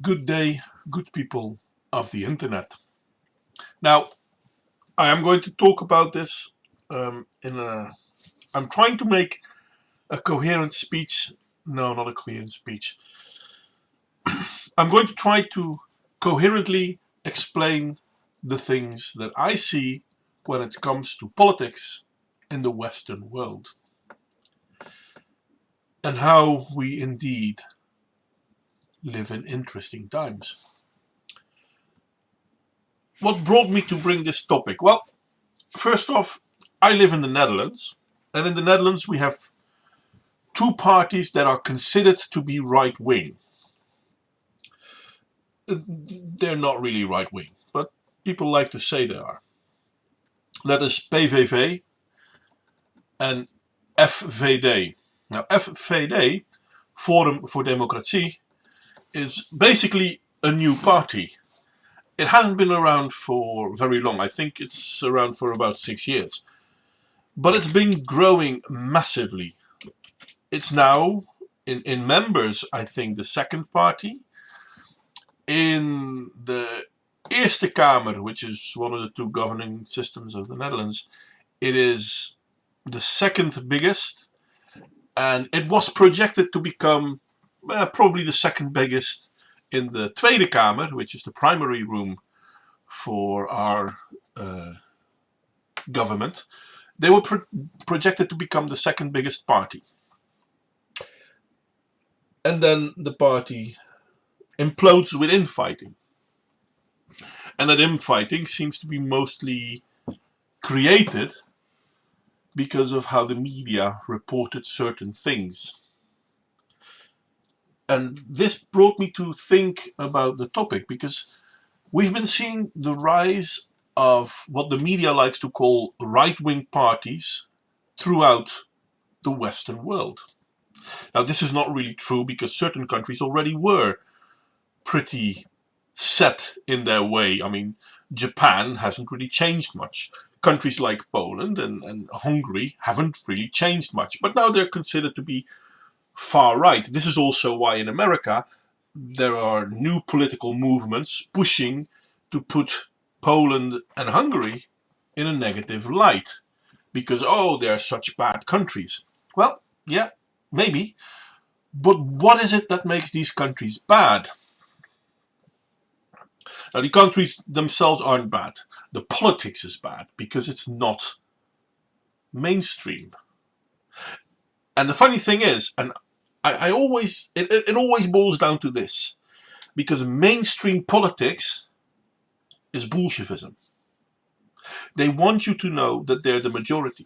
Good day, good people of the internet. Now, I am going to talk about this in a. I'm trying to make a coherent speech. No, not a coherent speech. I'm going to try to coherently explain the things that I see when it comes to politics in the Western world and how we indeed live in interesting times. What brought me to bring this topic? Well, first off, I live in the Netherlands, and in the Netherlands we have two parties that are considered to be right-wing. They're not really right-wing, but people like to say they are. That is PVV and FVD. Now, FVD, Forum for Democratie, is basically a new party. It hasn't been around for very long. I think it's around for about 6 years. But it's been growing massively. It's now, in members, I think, the second party. In the Eerste Kamer, which is one of the two governing systems of the Netherlands, it is the second biggest. And it was projected to become probably the second biggest in the Tweede Kamer, which is the primary room for our government. They were projected to become the second biggest party. And then the party implodes with infighting. And that infighting seems to be mostly created because of how the media reported certain things. And this brought me to think about the topic, because we've been seeing the rise of what the media likes to call right-wing parties throughout the Western world. Now, this is not really true, because certain countries already were pretty set in their way. I mean, Japan hasn't really changed much. Countries like Poland and Hungary haven't really changed much, but now they're considered to be far right. This is also why in America there are new political movements pushing to put Poland and Hungary in a negative light, because, oh, they're such bad countries. Well, yeah, maybe, but what is it that makes these countries bad? Now, the countries themselves aren't bad. The politics is bad because it's not mainstream. And the funny thing is, and I always, it always boils down to this, because mainstream politics is Bolshevism. They want you to know that they're the majority.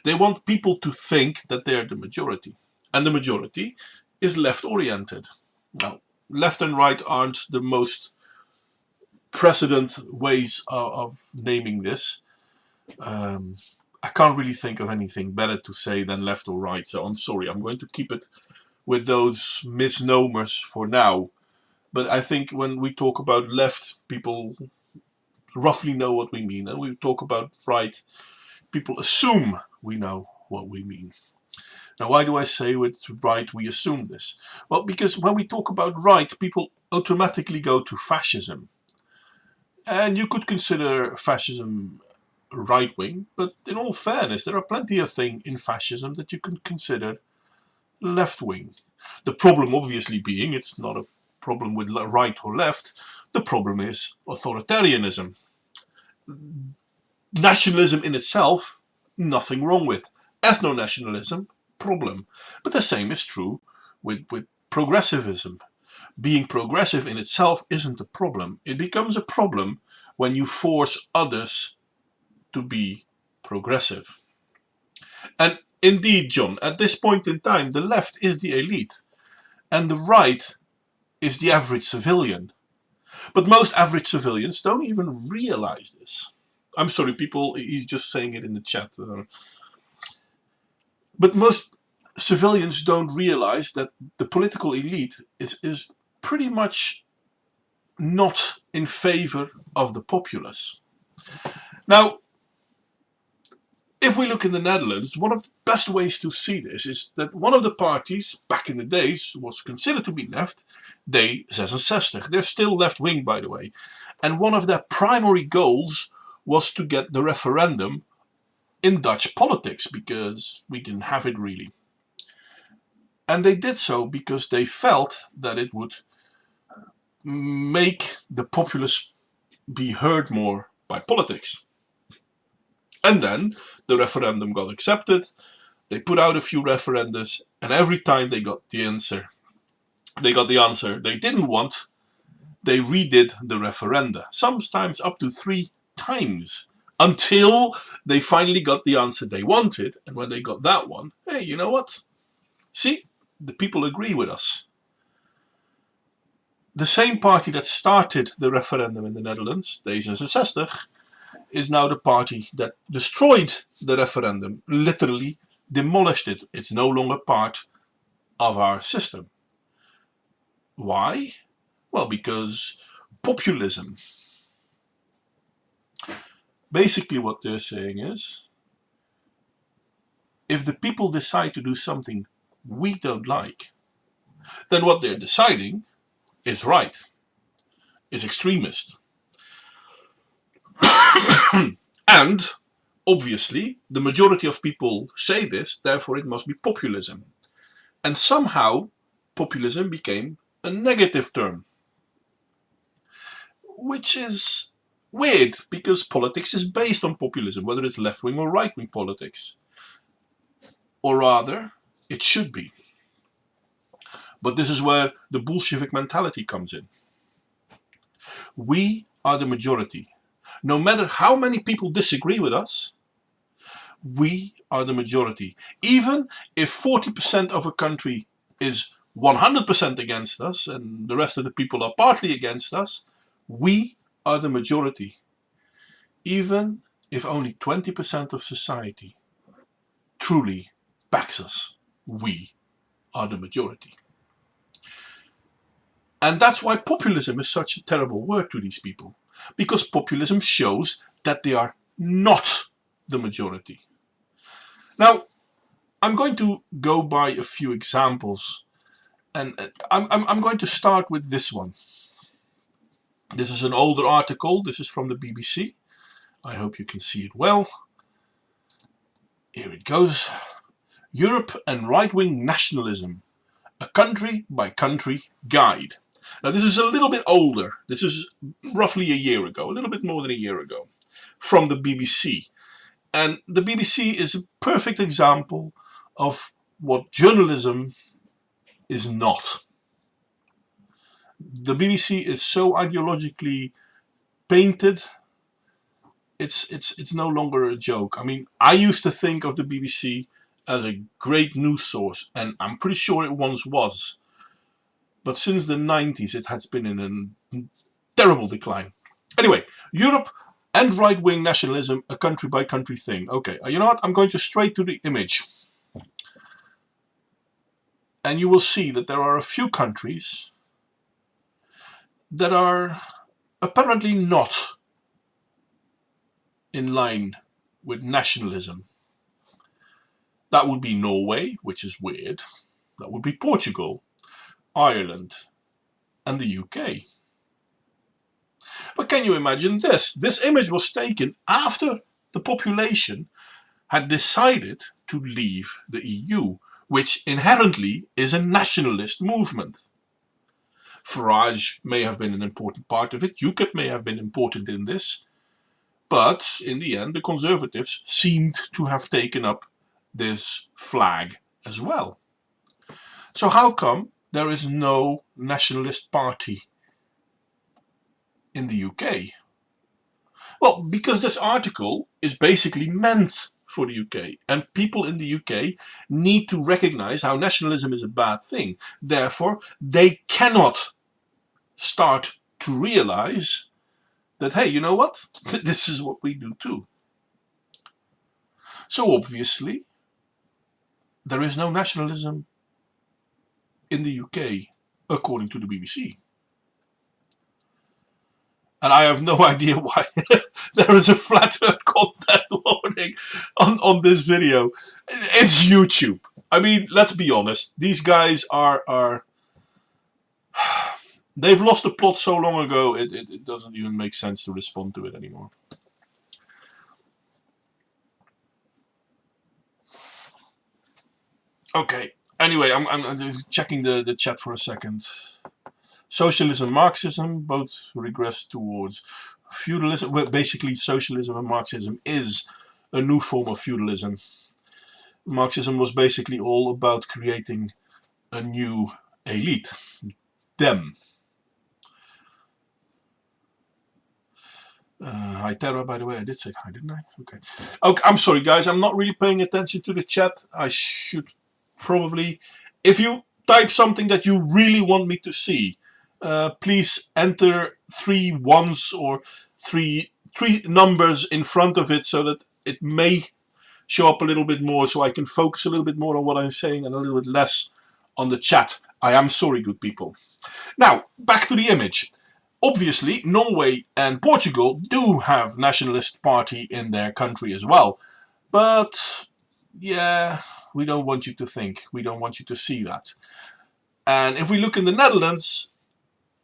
They want people to think that they're the majority. And the majority is left-oriented. Now, left and right aren't the most precedent ways of naming this. I can't really think of anything better to say than left or right, so I'm sorry. I'm going to keep it with those misnomers for now. But I think when we talk about left, people roughly know what we mean. And we talk about right, people assume we know what we mean. Now, why do I say with right we assume this? Well, because when we talk about right, people automatically go to fascism. And you could consider fascism right-wing, but in all fairness, there are plenty of things in fascism that you can consider left-wing. The problem obviously being, it's not a problem with right or left, the problem is authoritarianism. Nationalism in itself, nothing wrong with. Ethno-nationalism, problem. But the same is true with progressivism. Being progressive in itself isn't a problem. It becomes a problem when you force others to be progressive. And indeed, John, at this point in time, the left is the elite and the right is the average civilian. But most average civilians don't even realize this. I'm sorry, people, he's just saying it in the chat. But most civilians don't realize that the political elite is pretty much not in favor of the populace. Now, if we look in the Netherlands, one of the best ways to see this is that one of the parties, back in the days, was considered to be left, D66. They're still left-wing, by the way. And one of their primary goals was to get the referendum in Dutch politics, because we didn't have it really. And they did so because they felt that it would make the populace be heard more by politics. And then the referendum got accepted. They put out a few referendums, and every time they got the answer they didn't want, they redid the referenda, sometimes up to 3 times, until they finally got the answer they wanted. And when they got that one, hey, you know what? See, the people agree with us. The same party that started the referendum in the Netherlands, D66, is now the party that destroyed the referendum, literally demolished it. It's no longer part of our system. Why? Well, because populism. Basically what they're saying is, if the people decide to do something we don't like, then what they're deciding is right, is extremist. And obviously the majority of people say this, therefore it must be populism. And somehow populism became a negative term, which is weird, because politics is based on populism, whether it's left-wing or right-wing politics. Or rather, it should be. But this is where the Bolshevik mentality comes in. We are the majority. No matter how many people disagree with us, we are the majority. Even if 40% of a country is 100% against us and the rest of the people are partly against us, we are the majority. Even if only 20% of society truly backs us, we are the majority. And that's why populism is such a terrible word to these people, because populism shows that they are not the majority. Now, I'm going to go by a few examples, and I'm going to start with this one. This is an older article. This is from the BBC. I hope you can see it well. Here it goes. Europe and right-wing nationalism, a country-by-country guide. Now this is a little bit older. This is roughly a year ago, a little bit more than a year ago, from the BBC. And the BBC is a perfect example of what journalism is not. The BBC is so ideologically painted, it's no longer a joke. I mean, I used to think of the BBC as a great news source, and I'm pretty sure it once was. But since the 90s, it has been in a terrible decline. Anyway, Europe and right-wing nationalism, a country-by-country thing. Okay, you know what? I'm going to straight to the image. And you will see that there are a few countries that are apparently not in line with nationalism. That would be Norway, which is weird. That would be Portugal, Ireland, and the UK. But can you imagine this? This image was taken after the population had decided to leave the EU, which inherently is a nationalist movement. Farage may have been an important part of it, UKIP may have been important in this, but in the end the Conservatives seemed to have taken up this flag as well. So how come there is no nationalist party in the UK? Well, because this article is basically meant for the UK, and people in the UK need to recognize how nationalism is a bad thing. Therefore, they cannot start to realize that, hey, you know what? This is what we do too. So obviously, there is no nationalism in the UK, according to the BBC. And I have no idea why there is a flat earth content warning on this video. It's YouTube. I mean, let's be honest. These guys are they've lost the plot so long ago, it doesn't even make sense to respond to it anymore. Okay, anyway, I'm checking the chat for a second. Socialism and Marxism both regress towards feudalism. Well, basically, socialism and Marxism is a new form of feudalism. Marxism was basically all about creating a new elite. Them. Hi Tara, by the way, I did say hi, didn't I? Okay. Okay, I'm sorry guys, I'm not really paying attention to the chat. I should probably, if you type something that you really want me to see, please enter 3 ones or three numbers in front of it so that it may show up a little bit more, so I can focus a little bit more on what I'm saying and a little bit less on the chat. I am sorry, good people. Now, back to the image. Obviously, Norway and Portugal do have nationalist party in their country as well. But, yeah, we don't want you to think. We don't want you to see that. And if we look in the Netherlands,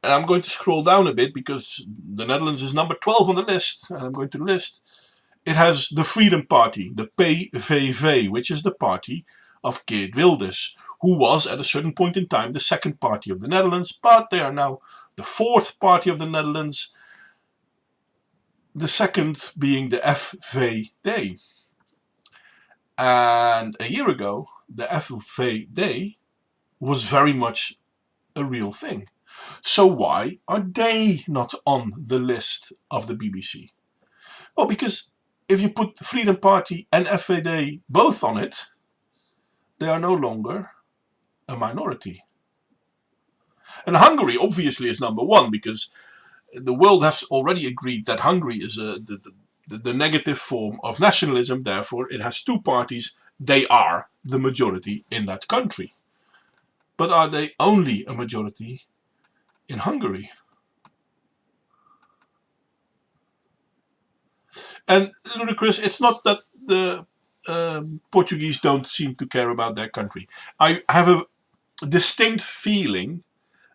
and I'm going to scroll down a bit because the Netherlands is number 12 on the list, and I'm going to the list. It has the Freedom Party, the PVV, which is the party of Geert Wilders, who was at a certain point in time the second party of the Netherlands, but they are now the fourth party of the Netherlands, the second being the FVD. And a year ago, the FVD was very much a real thing. So why are they not on the list of the BBC? Well, because if you put the Freedom Party and FVD both on it, they are no longer a minority. And Hungary obviously is number 1 because the world has already agreed that Hungary is the negative form of nationalism. Therefore, it has 2 parties. They are the majority in that country. But are they only a majority in Hungary? And ludicrous, it's not that the Portuguese don't seem to care about their country. I have a distinct feeling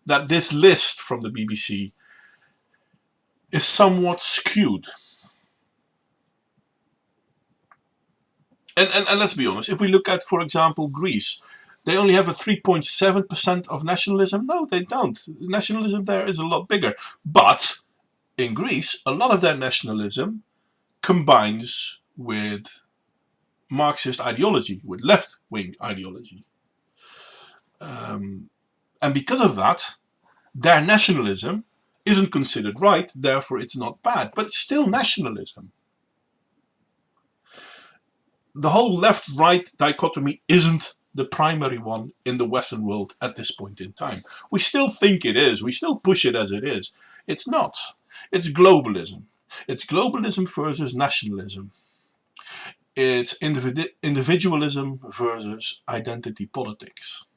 that this list from the BBC is somewhat skewed. And let's be honest, if we look at, for example, Greece, they only have a 3.7% of nationalism. No, they don't. Nationalism there is a lot bigger. But in Greece, a lot of their nationalism combines with Marxist ideology, with left-wing ideology. And because of that, their nationalism isn't considered right, therefore it's not bad, but it's still nationalism. The whole left-right dichotomy isn't the primary one in the Western world at this point in time. We still think it is, we still push it as it is. It's not. It's globalism. It's globalism versus nationalism. It's individualism versus identity politics.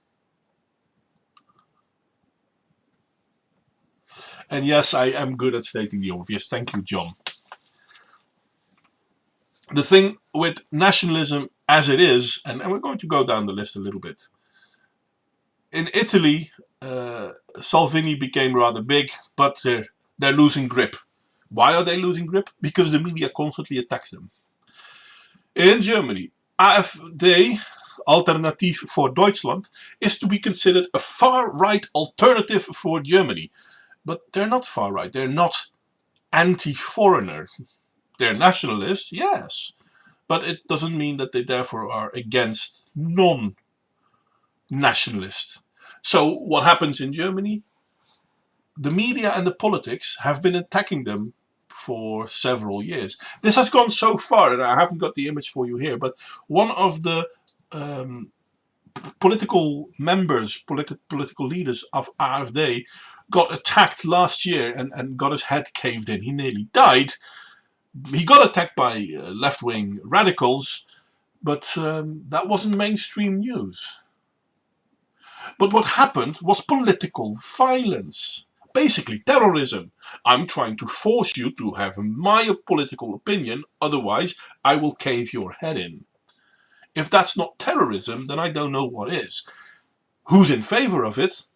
And yes, I am good at stating the obvious. Thank you, John. The thing with nationalism as it is, and we're going to go down the list a little bit. In Italy, Salvini became rather big, but they're losing grip. Why are they losing grip? Because the media constantly attacks them. In Germany, AfD, Alternative for Deutschland, is to be considered a far-right alternative for Germany. But they're not far-right. They're not anti-foreigner. They're nationalists, yes. But it doesn't mean that they therefore are against non-nationalists. So what happens in Germany? The media and the politics have been attacking them for several years. This has gone so far, and I haven't got the image for you here, but one of the political members, political leaders of AfD got attacked last year and got his head caved in. He nearly died. He got attacked by left-wing radicals, but that wasn't mainstream news. But what happened was political violence. basically terrorism. I'm trying to force you to have my political opinion, otherwise I will cave your head in. If that's not terrorism, then I don't know what is. Who's in favor of it?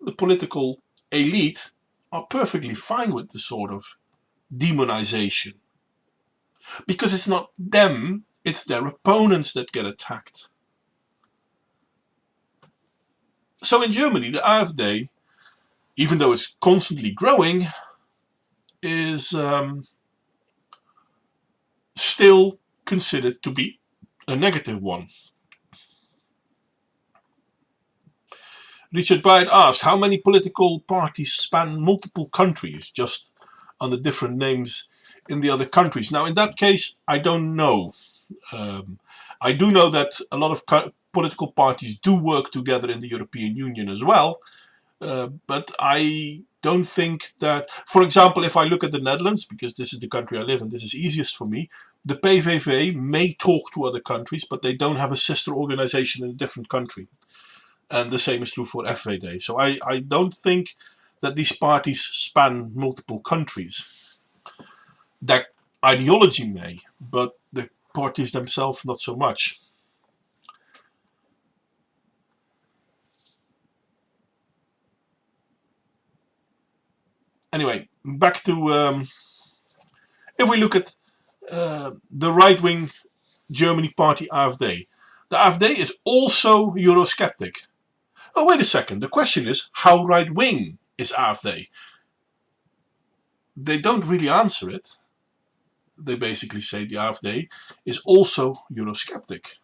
The political elite are perfectly fine with this sort of demonization. Because it's not them, it's their opponents that get attacked. So in Germany, the AfD, even though it's constantly growing, is still considered to be a negative one. Richard Byard asked, how many political parties span multiple countries, just on the different names in the other countries? Now, in that case, I don't know. I do know that a lot of political parties do work together in the European Union as well, but I don't think that, for example, if I look at the Netherlands, because this is the country I live in, this is easiest for me, the PVV may talk to other countries, but they don't have a sister organization in a different country. And the same is true for FVD. So I don't think that these parties span multiple countries. Their ideology may, but the parties themselves not so much. Anyway, back to if we look at the right-wing Germany party AfD. The AfD is also Eurosceptic. Oh, wait a second. The question is, how right-wing is AfD? They don't really answer it. They basically say the AfD is also Eurosceptic.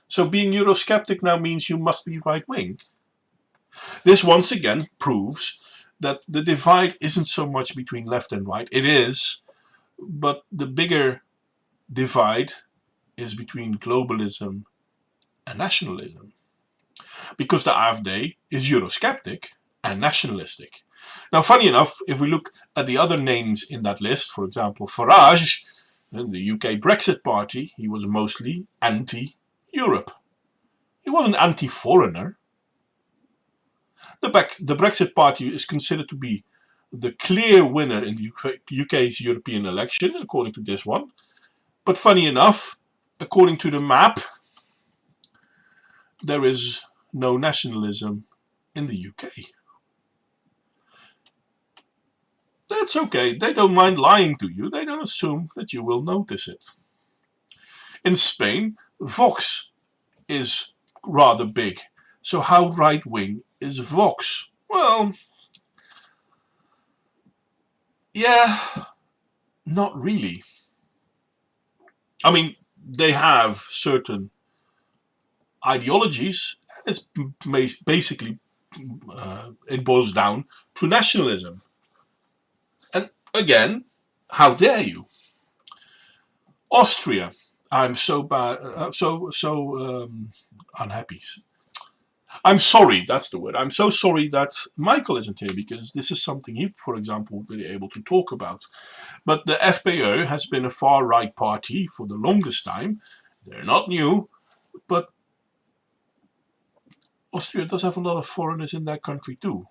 So being Eurosceptic now means you must be right-wing. This once again proves that the divide isn't so much between left and right. It is, but the bigger divide is between globalism and nationalism. Because the AfD is Eurosceptic and nationalistic. Now, funny enough, if we look at the other names in that list, for example, Farage, the UK Brexit party, he was mostly anti-Europe. He wasn't anti-foreigner. The Brexit party is considered to be the clear winner in the UK's European election, according to this one. But funny enough, according to the map, there is no nationalism in the UK. That's okay. They don't mind lying to you. They don't assume that you will notice it. In Spain, Vox is rather big. So how right-wing is Vox? Well, yeah, not really. I mean, they have certain ideologies. It's basically, it boils down to nationalism. And again, how dare you? Austria. I'm so bad, unhappy. I'm sorry, that's the word. I'm so sorry that Michael isn't here, because this is something he, for example, would be able to talk about. But the FPÖ has been a far-right party for the longest time. They're not new, but Austria does have a lot of foreigners in that country too.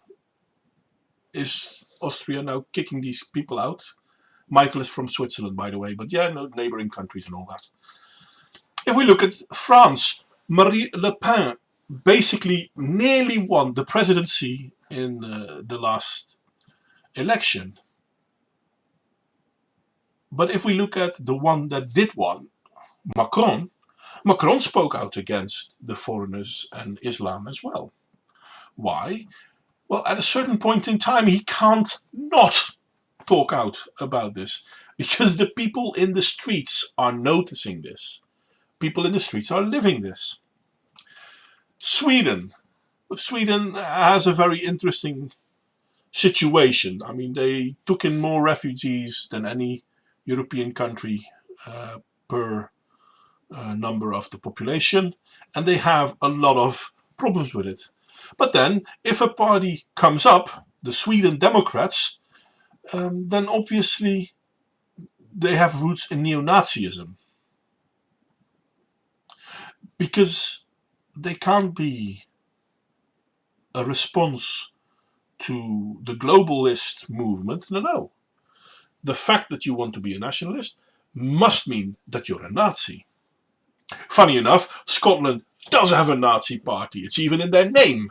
Is Austria now kicking these people out? Michael is from Switzerland, by the way, but yeah, no, neighboring countries and all that. If we look at France, Marine Le Pen basically nearly won the presidency in the last election. But if we look at the one that did win, Macron spoke out against the foreigners and Islam as well. Why? Well, at a certain point in time, he can't not talk out about this, because the people in the streets are noticing this. People in the streets are living this. Sweden has a very interesting situation. I mean, they took in more refugees than any European country per number of the population, and they have a lot of problems with it. But then, if a party comes up, the Sweden Democrats, then obviously they have roots in neo-Nazism. Because they can't be a response to the globalist movement. No, no. The fact that you want to be a nationalist must mean that you're a Nazi. Funny enough, Scotland does have a Nazi party. It's even in their name.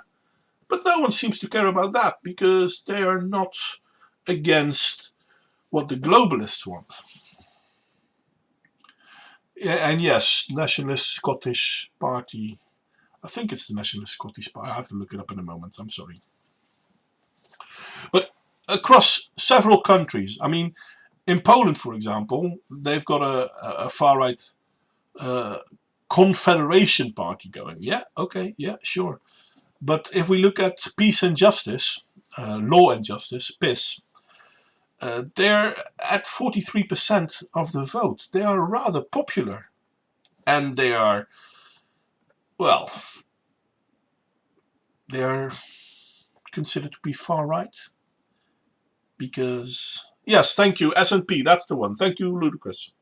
But no one seems to care about that because they are not against what the globalists want. And yes, Nationalist Scottish Party. I think it's the Nationalist Scottish Party. I have to look it up in a moment. I'm sorry. But across several countries, I mean, in Poland, for example, they've got a far-right confederation party going. Yeah, okay, yeah, sure. But if we look at Peace and Justice, Law and Justice, PIS, they're at 43% of the vote. They are rather popular. And they are, well, they are considered to be far right. Because, yes, thank you, S&P, that's the one. Thank you, Ludicrous.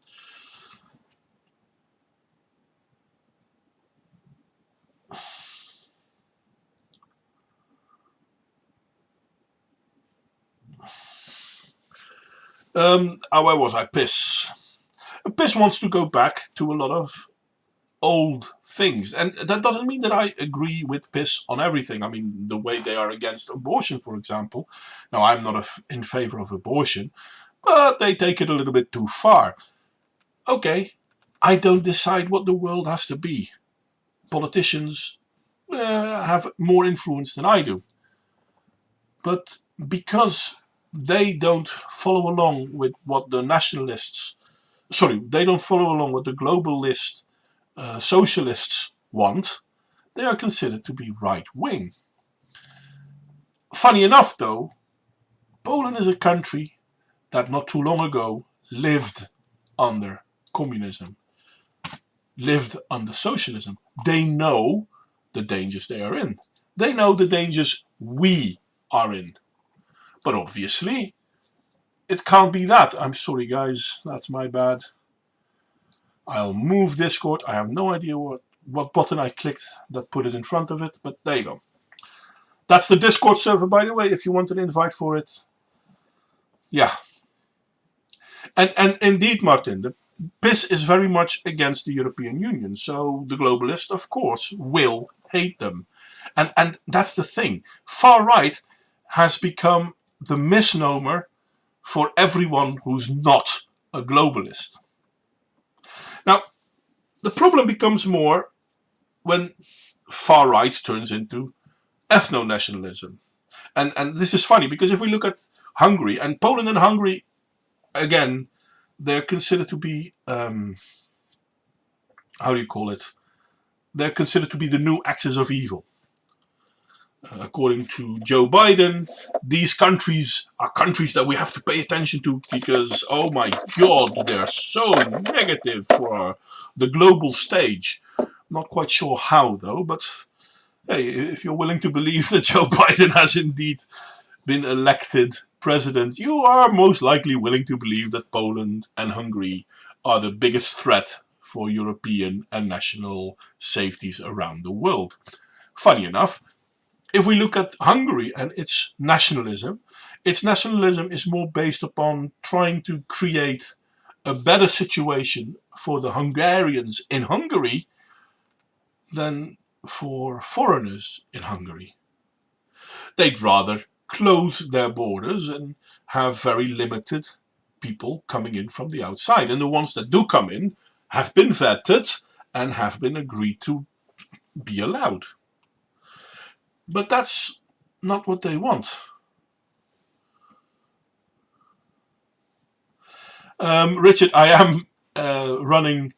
Where was I? PIS. PIS wants to go back to a lot of old things. And that doesn't mean that I agree with PIS on everything. I mean, the way they are against abortion, for example. Now, I'm not in favor of abortion, but they take it a little bit too far. Okay, I don't decide what the world has to be. Politicians have more influence than I do. But because they don't follow along with what the nationalists, they don't follow along what the globalist socialists want, they are considered to be right-wing. Funny enough, though, Poland is a country that not too long ago lived under communism, lived under socialism. They know the dangers they are in. They know the dangers we are in. But obviously, it can't be that. I'm sorry, guys. That's my bad. I'll move Discord. I have no idea what button I clicked that put it in front of it, but there you go. That's the Discord server, by the way, if you want an invite for it. Yeah. And indeed, Martin, the PIS is very much against the European Union. So the globalists, of course, will hate them. And that's the thing. Far right has become the misnomer for everyone who's not a globalist. Now, the problem becomes more when far right turns into ethno-nationalism. And this is funny because if we look at Hungary, and Poland and Hungary, again, they're considered to be, how do you call it? They're considered to be the new axis of evil. According to Joe Biden, these countries are countries that we have to pay attention to because, oh my God, they're so negative for the global stage. Not quite sure how, though, but hey, if you're willing to believe that Joe Biden has indeed been elected president, you are most likely willing to believe that Poland and Hungary are the biggest threat for European and national safeties around the world. Funny enough, if we look at Hungary and its nationalism is more based upon trying to create a better situation for the Hungarians in Hungary than for foreigners in Hungary. They'd rather close their borders and have very limited people coming in from the outside. And the ones that do come in have been vetted and have been agreed to be allowed. But that's not what they want. Richard, I am running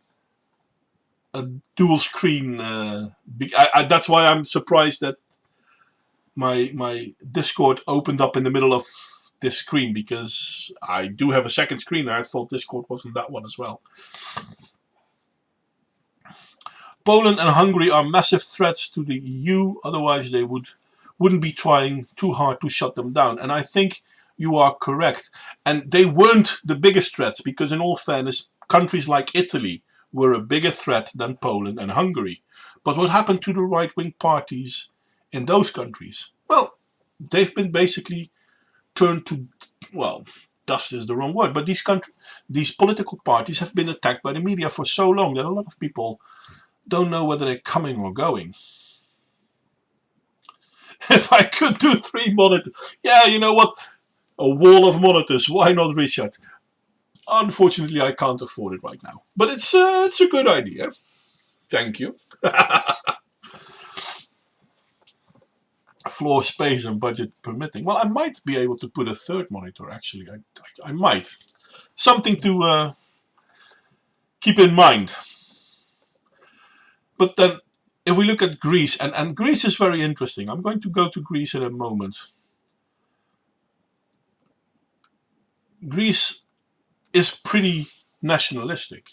a dual screen. That's why I'm surprised that my Discord opened up in the middle of this screen, because I do have a second screen and I thought Discord wasn't that one as well. Poland and Hungary are massive threats to the EU, otherwise they wouldn't be trying too hard to shut them down. And I think you are correct. And they weren't the biggest threats, because in all fairness, countries like Italy were a bigger threat than Poland and Hungary. But what happened to the right-wing parties in those countries? Well, they've been basically turned to, well, dust is the wrong word, but these political parties have been attacked by the media for so long that a lot of people don't know whether they're coming or going. If I could do 3 monitors, yeah, you know what? A wall of monitors, why not, Richard? Unfortunately, I can't afford it right now. But it's a good idea. Thank you. Floor space and budget permitting. Well, I might be able to put a 3rd monitor, actually. I might. Something to keep in mind. But then, if we look at Greece, and Greece is very interesting. I'm going to go to Greece in a moment. Greece is pretty nationalistic.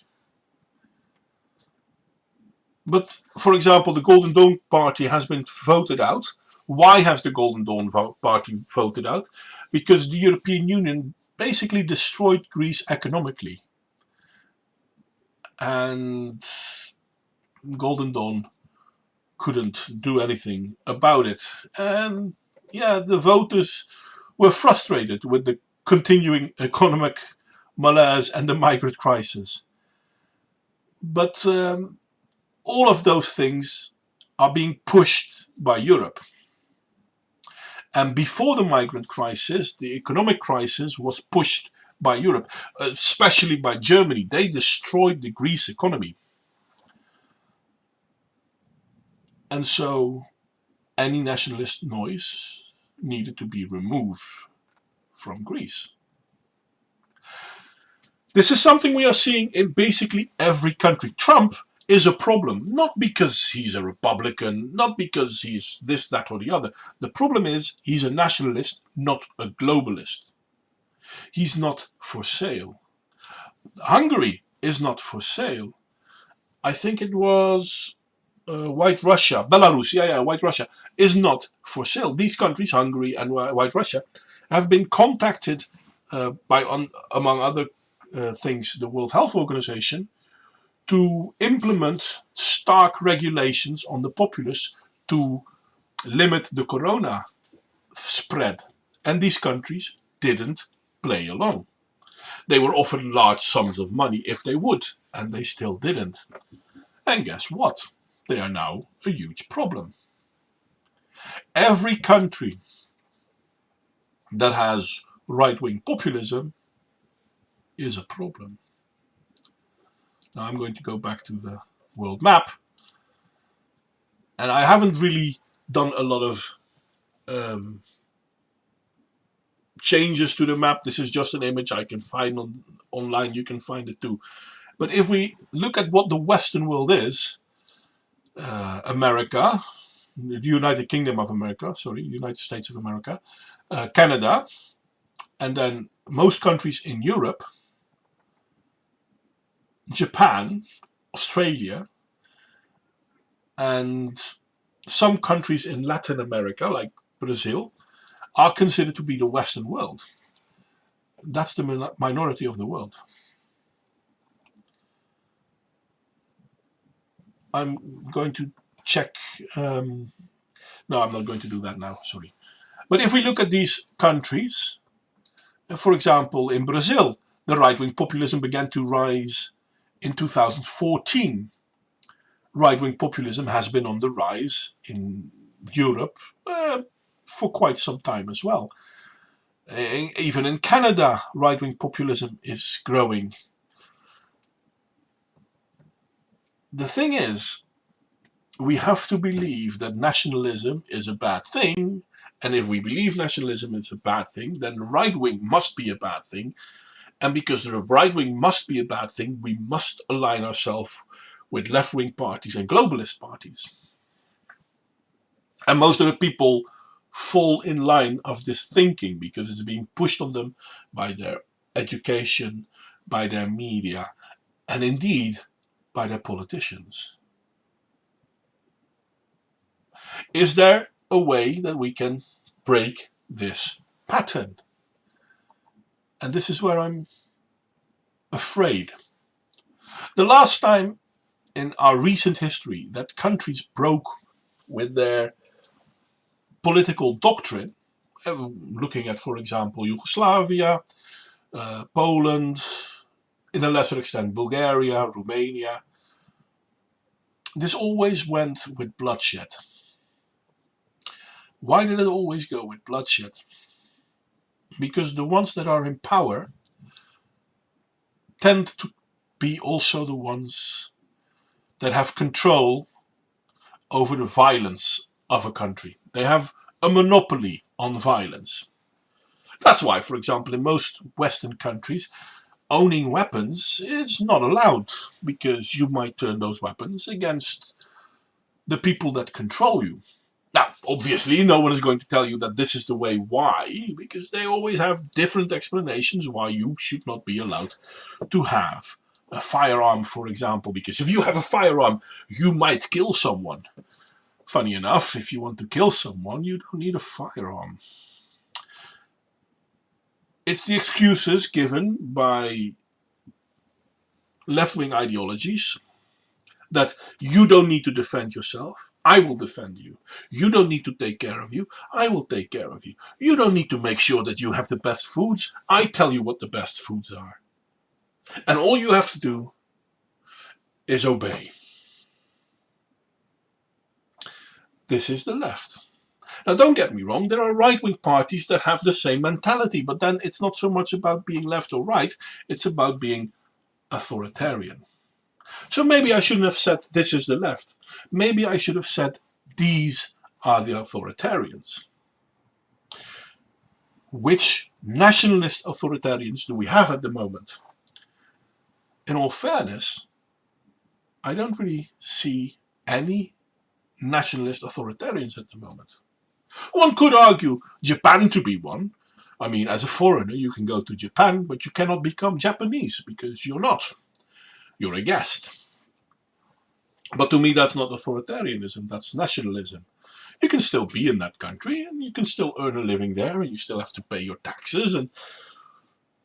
But, for example, the Golden Dawn Party has been voted out. Why has the Golden Dawn Party voted out? Because the European Union basically destroyed Greece economically. And Golden Dawn couldn't do anything about it. And yeah, the voters were frustrated with the continuing economic malaise and the migrant crisis. But all of those things are being pushed by Europe. And before the migrant crisis, the economic crisis was pushed by Europe, especially by Germany. They destroyed the Greece economy. And so any nationalist noise needed to be removed from Greece. This is something we are seeing in basically every country. Trump is a problem, not because he's a Republican, not because he's this, that, or the other. The problem is he's a nationalist, not a globalist. He's not for sale. Hungary is not for sale. I think it was White Russia, Belarus, White Russia is not for sale. These countries, Hungary and White Russia, have been contacted by, among other things, the World Health Organization, to implement stark regulations on the populace to limit the corona spread. And these countries didn't play along. They were offered large sums of money if they would, and they still didn't. And guess what? They are now a huge problem. Every country that has right-wing populism is a problem. Now I'm going to go back to the world map. And I haven't really done a lot of changes to the map. This is just an image I can find online. You can find it too. But if we look at what the Western world is, America, the United Kingdom of America, United States of America, Canada, and then most countries in Europe, Japan, Australia, and some countries in Latin America, like Brazil, are considered to be the Western world. That's the minority of the world. I'm going to check. No, I'm not going to do that now, sorry. But if we look at these countries, for example, in Brazil, the right-wing populism began to rise in 2014. Right-wing populism has been on the rise in Europe for quite some time as well. Even in Canada, right-wing populism is growing. The thing is, we have to believe that nationalism is a bad thing, and if we believe nationalism is a bad thing, then right-wing must be a bad thing, and because the right-wing must be a bad thing, we must align ourselves with left-wing parties and globalist parties. And most of the people fall in line of this thinking because it's being pushed on them by their education, by their media, and indeed by their politicians. Is there a way that we can break this pattern? And this is where I'm afraid. The last time in our recent history that countries broke with their political doctrine looking at, for example, Yugoslavia, Poland, in a lesser extent Bulgaria, Romania, this always went with bloodshed. Why did it always go with bloodshed? Because the ones that are in power tend to be also the ones that have control over the violence of a country. They have a monopoly on violence. That's why, for example, in most Western countries, owning weapons is not allowed, because you might turn those weapons against the people that control you. Now, obviously, no one is going to tell you that this is the way. Why? Because they always have different explanations why you should not be allowed to have a firearm, for example. Because if you have a firearm, you might kill someone. Funny enough, if you want to kill someone, you don't need a firearm. It's the excuses given by left-wing ideologies that you don't need to defend yourself, I will defend you. You don't need to take care of you, I will take care of you. You don't need to make sure that you have the best foods, I tell you what the best foods are. And all you have to do is obey. This is the left. Now, don't get me wrong, there are right-wing parties that have the same mentality, but then it's not so much about being left or right, it's about being authoritarian. So maybe I shouldn't have said this is the left. Maybe I should have said these are the authoritarians. Which nationalist authoritarians do we have at the moment? In all fairness, I don't really see any nationalist authoritarians at the moment. One could argue Japan to be one. I mean, as a foreigner, you can go to Japan, but you cannot become Japanese because you're not. You're a guest. But to me, that's not authoritarianism, that's nationalism. You can still be in that country, and you can still earn a living there, and you still have to pay your taxes,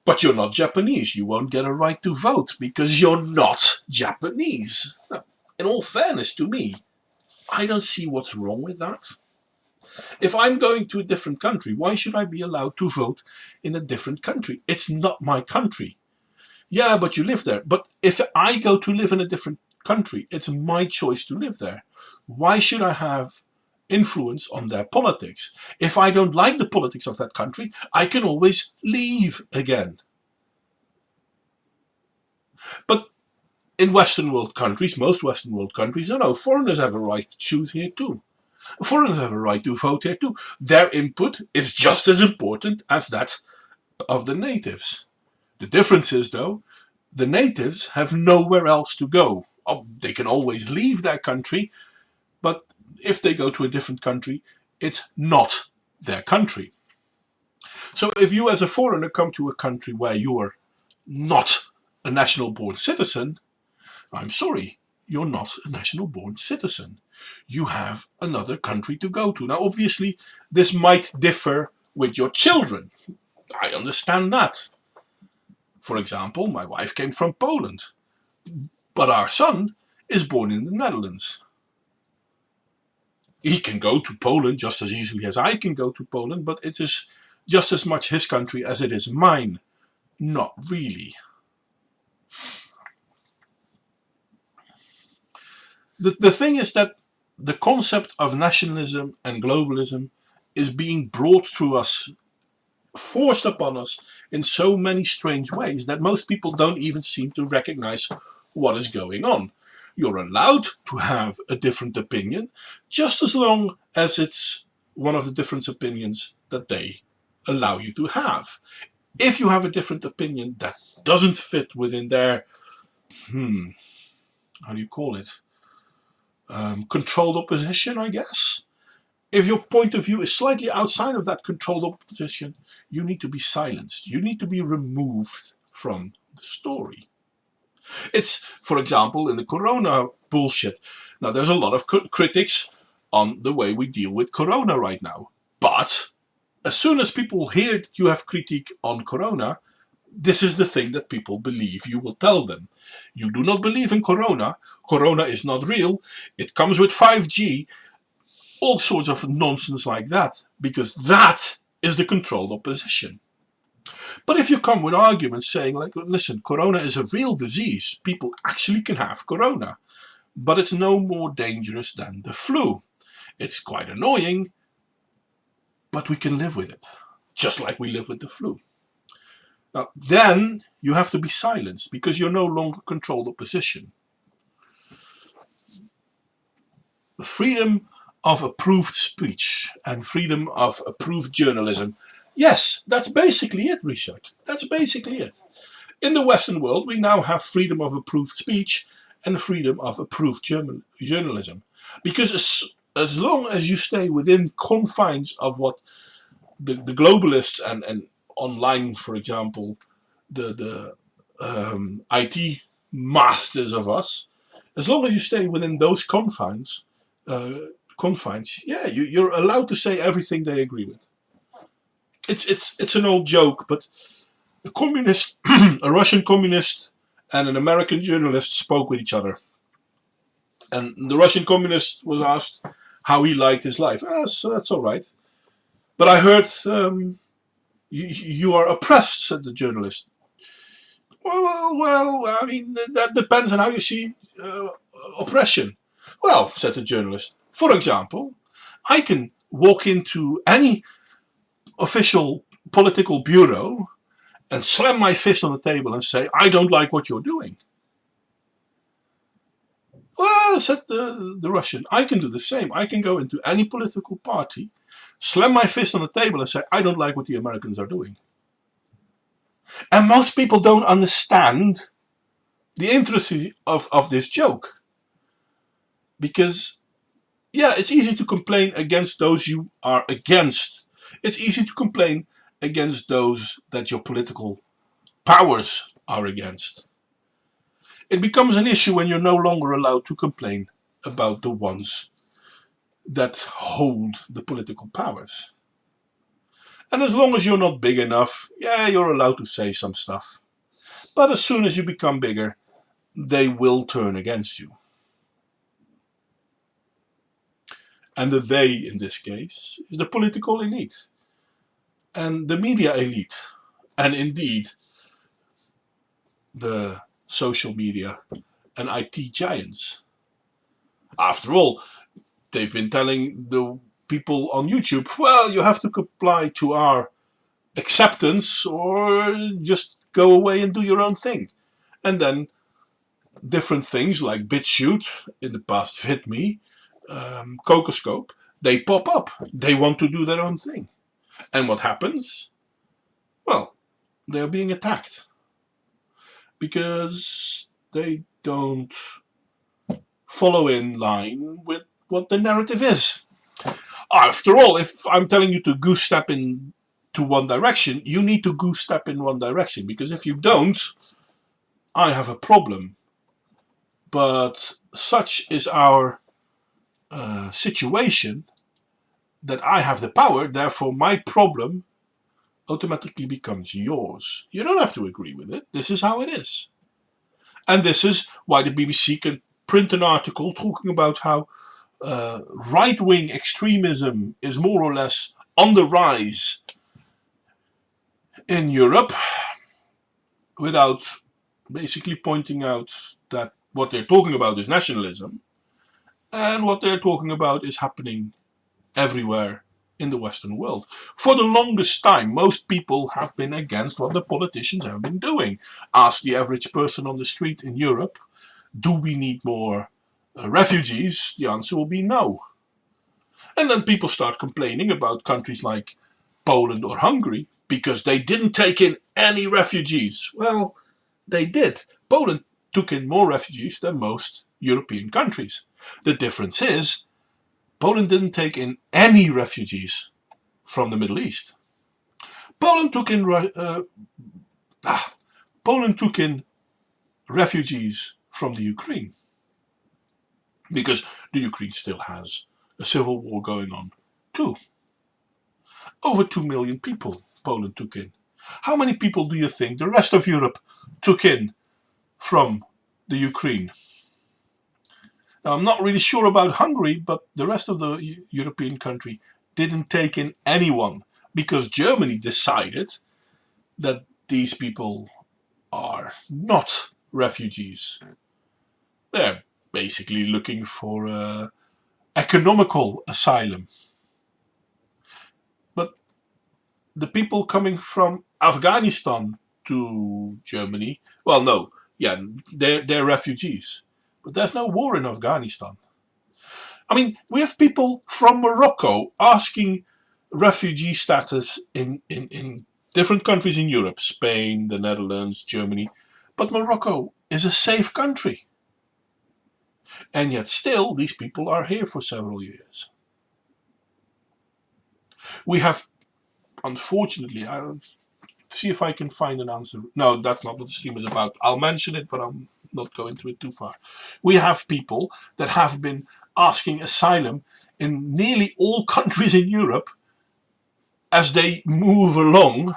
but you're not Japanese. You won't get a right to vote because you're not Japanese. Now, in all fairness to me, I don't see what's wrong with that. If I'm going to a different country, why should I be allowed to vote in a different country? It's not my country. Yeah, but you live there. But if I go to live in a different country, it's my choice to live there. Why should I have influence on their politics? If I don't like the politics of that country, I can always leave again. But in Western world countries, most Western world countries, foreigners have a right to choose here too. Foreigners have a right to vote here too. Their input is just as important as that of the natives. The difference is, though, the natives have nowhere else to go. They can always leave their country, but if they go to a different country, it's not their country. So if you as a foreigner come to a country where you're not a national-born citizen, I'm sorry, you're not a national-born citizen. You have another country to go to. Now, obviously, this might differ with your children. I understand that. For example, my wife came from Poland, but our son is born in the Netherlands. He can go to Poland just as easily as I can go to Poland, but it is just as much his country as it is mine. Not really. The thing is that the concept of nationalism and globalism is being brought through us, forced upon us in so many strange ways that most people don't even seem to recognize what is going on. You're allowed to have a different opinion, just as long as it's one of the different opinions that they allow you to have. If you have a different opinion that doesn't fit within their, how do you call it? Controlled opposition, I guess. If your point of view is slightly outside of that controlled opposition, you need to be silenced. You need to be removed from the story. It's, for example, in the corona bullshit. Now, there's a lot of critics on the way we deal with corona right now. But as soon as people hear that you have critique on corona, this is the thing that people believe you will tell them. You do not believe in corona. Corona is not real. It comes with 5G. All sorts of nonsense like that. Because that is the controlled opposition. But if you come with arguments saying, like, listen, corona is a real disease, people actually can have corona, but it's no more dangerous than the flu. It's quite annoying, but we can live with it, just like we live with the flu. Now, then you have to be silenced because you're no longer controlled opposition. Freedom of approved speech and freedom of approved journalism. Yes, that's basically it, Richard. That's basically it. In the Western world, we now have freedom of approved speech and freedom of approved journalism. Because as long as you stay within confines of what the globalists and online, for example, the IT masters of us, as long as you stay within those confines, yeah, you're allowed to say everything they agree with. It's an old joke, but a communist, a Russian communist, and an American journalist spoke with each other, and the Russian communist was asked how he liked his life. So that's all right, but I heard you are oppressed, said the journalist. Well, I mean, that depends on how you see oppression. Well, said the journalist, for example, I can walk into any official political bureau and slam my fist on the table and say, I don't like what you're doing. Well, said the Russian, I can do the same. I can go into any political party, slam my fist on the table and say, I don't like what the Americans are doing. And most people don't understand the intricacy of this joke. Because, yeah, it's easy to complain against those you are against. It's easy to complain against those that your political powers are against. It becomes an issue when you're no longer allowed to complain about the ones that hold the political powers. And as long as you're not big enough, yeah, you're allowed to say some stuff. But as soon as you become bigger, they will turn against you. And the they, in this case, is the political elite and the media elite, and indeed the social media and IT giants. After all, they've been telling the people on YouTube, well, you have to comply to our acceptance or just go away and do your own thing. And then different things like BitChute, in the past VidMe, Cocoscope, they pop up. They want to do their own thing. And what happens? Well, they're being attacked because they don't follow in line with what the narrative is. After all, if I'm telling you to goose step in to one direction, you need to goose step in one direction, because if you don't, I have a problem. But such is our situation that I have the power, therefore my problem automatically becomes yours. You don't have to agree with it. This is how it is. And this is why the BBC can print an article talking about how right-wing extremism is more or less on the rise in Europe, without basically pointing out that what they're talking about is nationalism, and what they're talking about is happening everywhere in the Western world. For the longest time, most people have been against what the politicians have been doing. Ask the average person on the street in Europe, do we need more refugees? The answer will be no. And then people start complaining about countries like Poland or Hungary because they didn't take in any refugees. Well, they did. Poland took in more refugees than most European countries. The difference is Poland didn't take in any refugees from the Middle East. Poland took in refugees from the Ukraine, because the Ukraine still has a civil war going on too. Over 2 million people Poland took in. How many people do you think the rest of Europe took in from the Ukraine? Now, I'm not really sure about Hungary, but the rest of the European country didn't take in anyone. because Germany decided that these people are not refugees. They're basically looking for economical asylum. But the people coming from Afghanistan to Germany, well, no, yeah, they're refugees. But there's no war in Afghanistan. I mean, we have people from Morocco asking refugee status in different countries in Europe, Spain, the Netherlands, Germany. But Morocco is a safe country. And yet still, these people are here for several years. We have, unfortunately, I'll see if I can find an answer. No, that's not what the stream is about. I'll mention it, but I'm not go into it too far. We have people that have been asking asylum in nearly all countries in Europe as they move along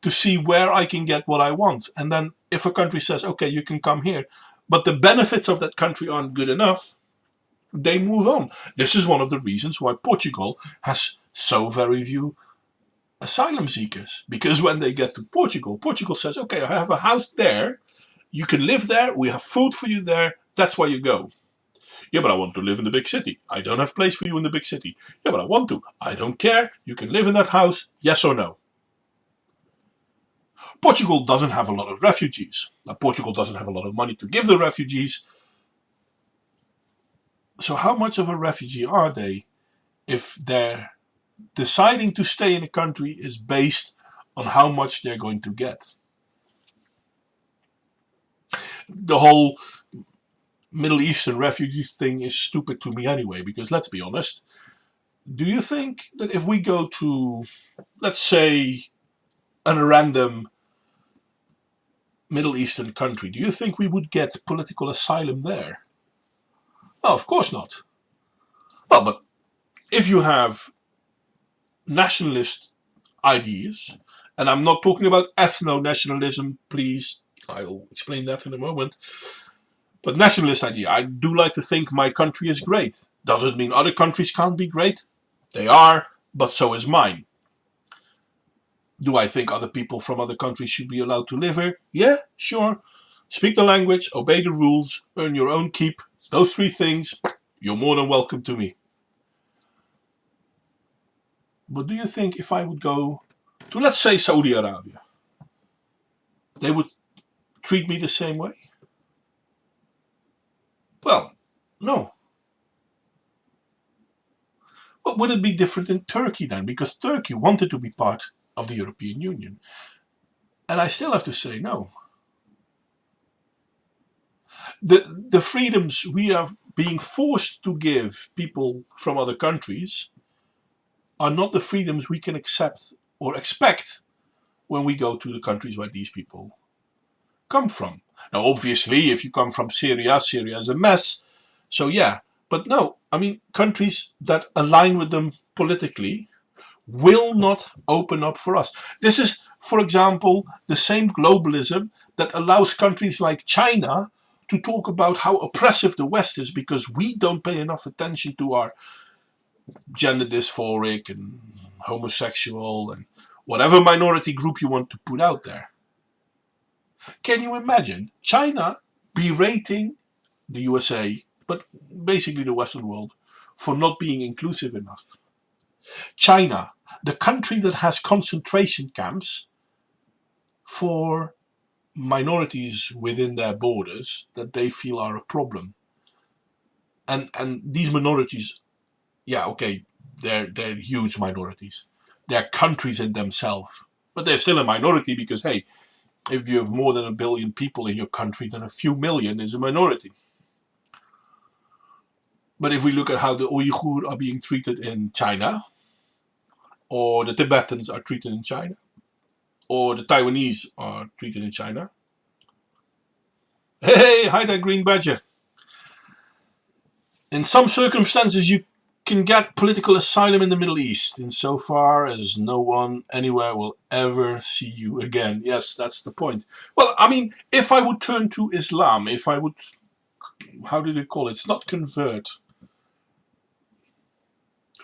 to see where I can get what I want. And then if a country says, okay, you can come here, but the benefits of that country aren't good enough, they move on. This is one of the reasons why Portugal has so very few asylum seekers. Because when they get to Portugal, Portugal says, okay, I have a house there, you can live there, we have food for you there, that's where you go. Yeah, but I want to live in the big city. I don't have place for you in the big city. Yeah, but I want to. I don't care. You can live in that house, yes or no. Portugal doesn't have a lot of refugees. Now, Portugal doesn't have a lot of money to give the refugees. So how much of a refugee are they if they're deciding to stay in a country is based on how much they're going to get? The whole Middle Eastern refugees thing is stupid to me anyway, because let's be honest, do you think that if we go to, let's say, a random Middle Eastern country, do you think we would get political asylum there? Oh, of course not. Well, but if you have nationalist ideas, and I'm not talking about ethno-nationalism, please, I'll explain that in a moment, but nationalist idea, I do like to think my country is great. Does it mean other countries can't be great? They are, but so is mine. Do I think other people from other countries should be allowed to live here? Yeah, sure. Speak the language, obey the rules, earn your own keep. Those three things, you're more than welcome to me. But do you think if I would go to, let's say, Saudi Arabia, they would treat me the same way? Well, no. But would it be different in Turkey then? Because Turkey wanted to be part of the European Union. And I still have to say no. The freedoms we are being forced to give people from other countries are not the freedoms we can accept or expect when we go to the countries where these people come from. Now, obviously, if you come from Syria, Syria is a mess. So yeah, but no, I mean, countries that align with them politically will not open up for us. This is, for example, the same globalism that allows countries like China to talk about how oppressive the West is because we don't pay enough attention to our gender dysphoric and homosexual and whatever minority group you want to put out there. Can you imagine China berating the USA, but basically the Western world, for not being inclusive enough? China, the country that has concentration camps for minorities within their borders that they feel are a problem. And these minorities, yeah, okay, they're huge minorities. They're countries in themselves. But they're still a minority because, hey, if you have more than 1 billion people in your country, then a few million is a minority. But if we look at how the Uyghur are being treated in China, or the Tibetans are treated in China, or the Taiwanese are treated in China. Hey, hi there, Green Badger. In some circumstances, you can get political asylum in the Middle East, insofar as no one anywhere will ever see you again. Yes, that's the point. Well, I mean, if I would turn to Islam, if I would, how do they call it? It's not convert.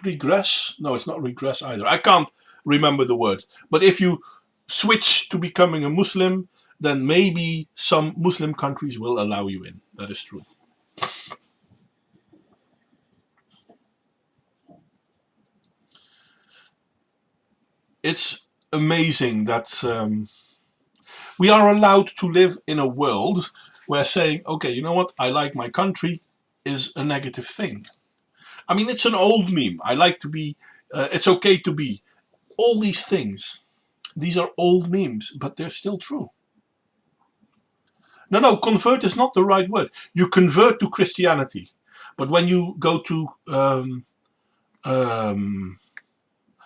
Regress? No, it's not regress either. I can't remember the word. But if you switch to becoming a Muslim, then maybe some Muslim countries will allow you in. That is true. It's amazing that we are allowed to live in a world where saying, okay, you know what, I like my country is a negative thing. I mean, it's an old meme. I like to be, it's okay to be. All these things, these are old memes, but they're still true. No, convert is not the right word. You convert to Christianity. But when you go to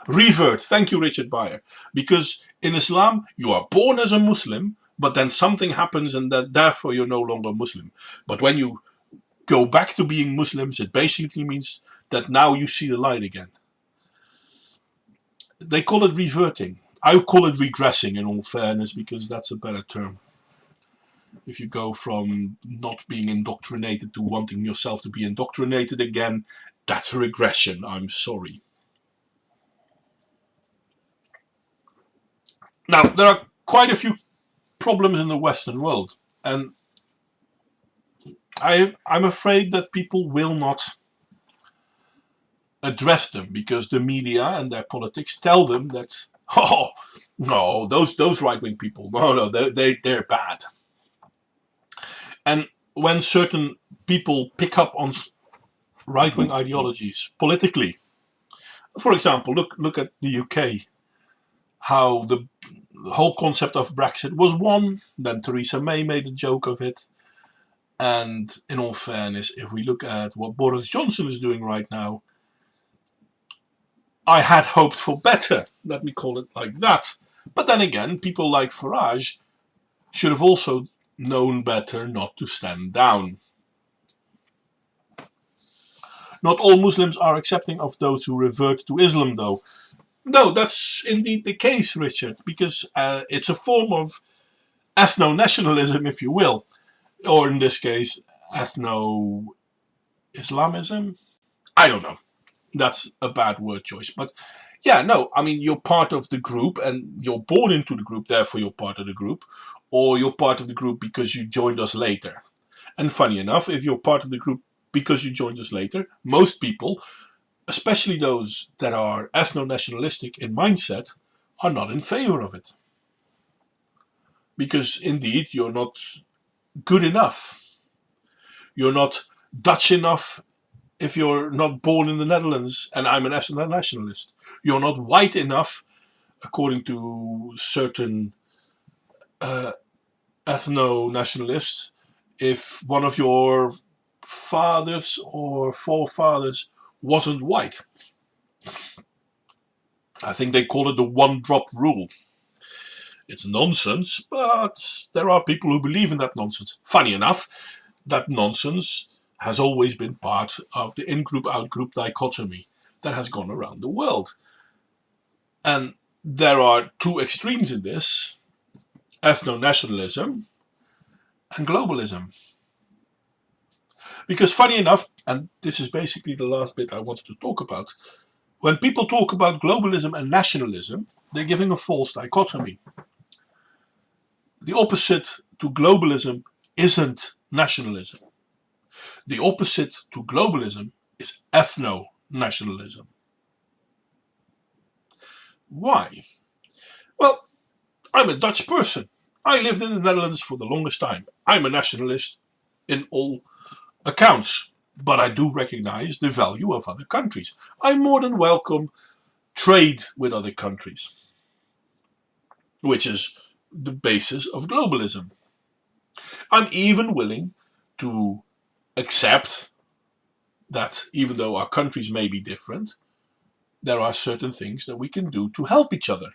revert, thank you, Richard Bayer, because in Islam, you are born as a Muslim, but then something happens and that therefore you're no longer Muslim. But when you go back to being Muslims, it basically means that now you see the light again. They call it reverting. I call it regressing, in all fairness, because that's a better term. If you go from not being indoctrinated to wanting yourself to be indoctrinated again, that's a regression. I'm sorry. Now, there are quite a few problems in the Western world, and I'm afraid that people will not address them because the media and their politics tell them that, oh, no, those right-wing people, no, they're bad. And when certain people pick up on right-wing ideologies politically, for example, look at the UK, how the whole concept of Brexit was won, then Theresa May made a joke of it. And in all fairness, if we look at what Boris Johnson is doing right now, I had hoped for better, let me call it like that. But then again, people like Farage should have also known better not to stand down. Not all Muslims are accepting of those who revert to Islam, though. No, that's indeed the case, Richard, because it's a form of ethno-nationalism, if you will, or in this case, ethno-Islamism. I don't know. That's a bad word choice, but yeah, no, I mean, you're part of the group and you're born into the group, therefore you're part of the group, or you're part of the group because you joined us later. And funny enough, if you're part of the group because you joined us later, most people, especially those that are ethno-nationalistic in mindset, are not in favor of it. Because indeed, you're not good enough. You're not Dutch enough if you're not born in the Netherlands and I'm an ethno-nationalist. You're not white enough, according to certain ethno-nationalists, if one of your fathers or forefathers wasn't white. I think they call it the one-drop rule. It's nonsense, but there are people who believe in that nonsense. Funny enough, that nonsense has always been part of the in-group, out-group dichotomy that has gone around the world. And there are two extremes in this: ethno-nationalism and globalism. Because funny enough, and this is basically the last bit I wanted to talk about, when people talk about globalism and nationalism, they're giving a false dichotomy. The opposite to globalism isn't nationalism. The opposite to globalism is ethno-nationalism. Why? Well, I'm a Dutch person. I lived in the Netherlands for the longest time. I'm a nationalist in all accounts, but I do recognize the value of other countries. I more than welcome trade with other countries, which is the basis of globalism. I'm even willing to accept that even though our countries may be different, there are certain things that we can do to help each other.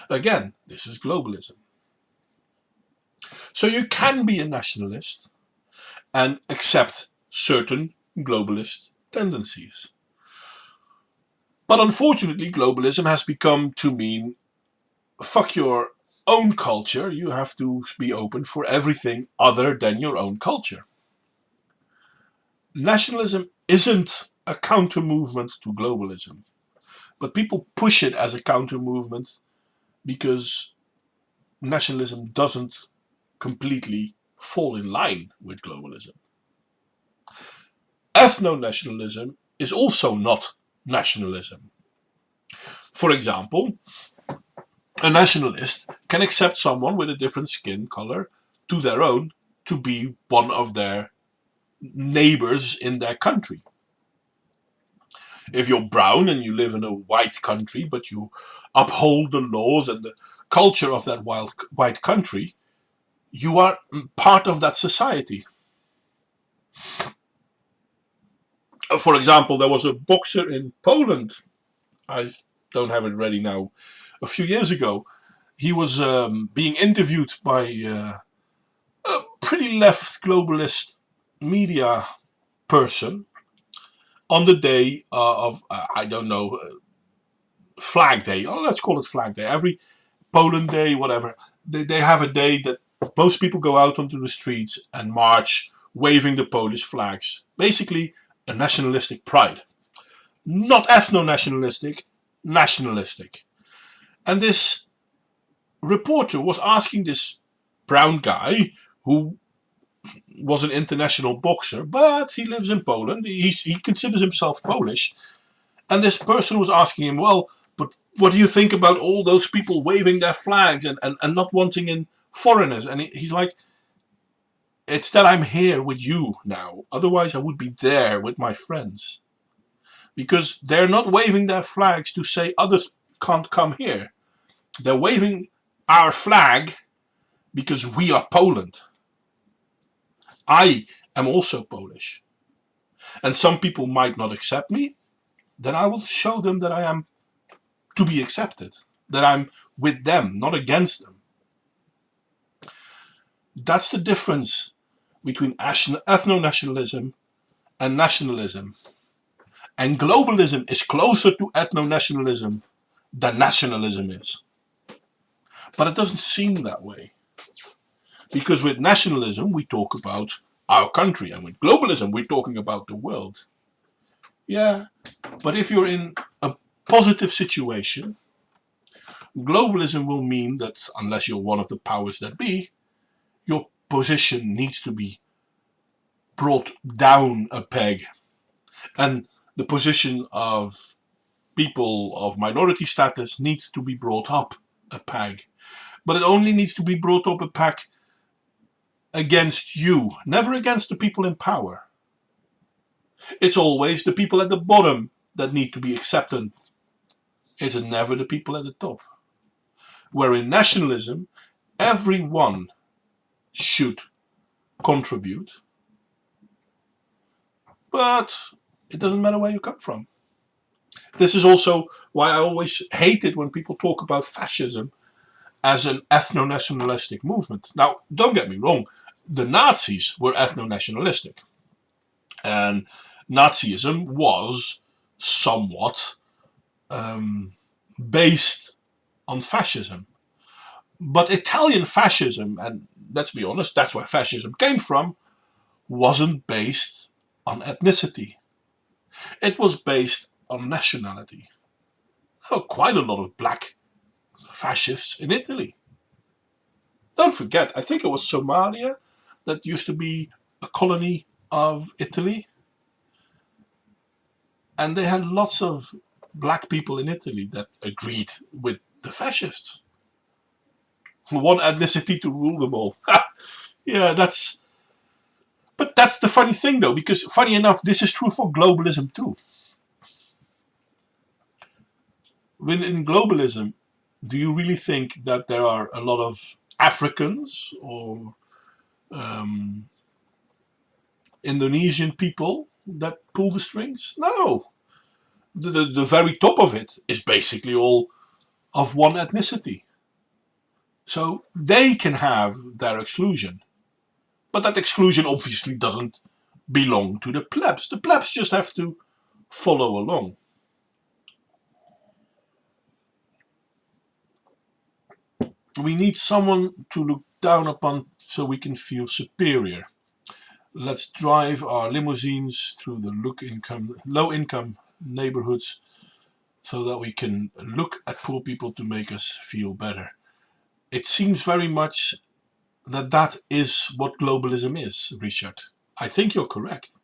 Again, this is globalism. So you can be a nationalist and accept certain globalist tendencies. But unfortunately, globalism has become to mean fuck your own culture, you have to be open for everything other than your own culture. Nationalism isn't a counter movement to globalism. But people push it as a counter movement because nationalism doesn't completely fall in line with globalism. Ethno-nationalism is also not nationalism. For example, a nationalist can accept someone with a different skin color to their own to be one of their neighbors in their country. If you're brown and you live in a white country, but you uphold the laws and the culture of that white country, you are part of that society. For example, there was a boxer in Poland, I don't have it ready now, a few years ago. He was being interviewed by a pretty left globalist media person on the day of, I don't know, Flag Day. Oh, let's call it Flag Day. Every Poland Day, whatever, they have a day that most people go out onto the streets and march waving the Polish flags. Basically, a nationalistic pride. Not ethno-nationalistic, nationalistic. And this reporter was asking this brown guy, who was an international boxer, but he lives in Poland, he considers himself Polish, and this person was asking him, well, but what do you think about all those people waving their flags and not wanting in foreigners? And he's like, it's that I'm here with you now, otherwise I would be there with my friends. Because they're not waving their flags to say others can't come here. They're waving our flag because we are Poland. I am also Polish. And some people might not accept me. Then I will show them that I am to be accepted. That I'm with them, not against them. That's the difference between ethno-nationalism and nationalism. And globalism is closer to ethno-nationalism than nationalism is. But it doesn't seem that way. Because with nationalism, we talk about our country. And with globalism, we're talking about the world. Yeah, but if you're in a positive situation, globalism will mean that unless you're one of the powers that be, your position needs to be brought down a peg. And the position of people of minority status needs to be brought up a peg. But it only needs to be brought up a peg against you, never against the people in power. It's always the people at the bottom that need to be accepted. It's never the people at the top. Where in nationalism, everyone should contribute, but it doesn't matter where you come from. This is also why I always hate it when people talk about fascism as an ethno-nationalistic movement. Now, don't get me wrong, the Nazis were ethno-nationalistic. And Nazism was somewhat based on fascism. But Italian fascism, and let's be honest, that's where fascism came from, wasn't based on ethnicity. It was based on nationality. There were quite a lot of black fascists in Italy. Don't forget, I think it was Somalia that used to be a colony of Italy. And they had lots of black people in Italy that agreed with the fascists. One ethnicity to rule them all. Yeah, but that's the funny thing though, because funny enough, this is true for globalism too. When in globalism, do you really think that there are a lot of Africans or Indonesian people that pull the strings? No. The very top of it is basically all of one ethnicity. So they can have their exclusion. But that exclusion obviously doesn't belong to the plebs. The plebs just have to follow along. We need someone to look down upon so we can feel superior. Let's drive our limousines through the low-income neighborhoods so that we can look at poor people to make us feel better. It seems very much that that is what globalism is, Richard. I think you're correct.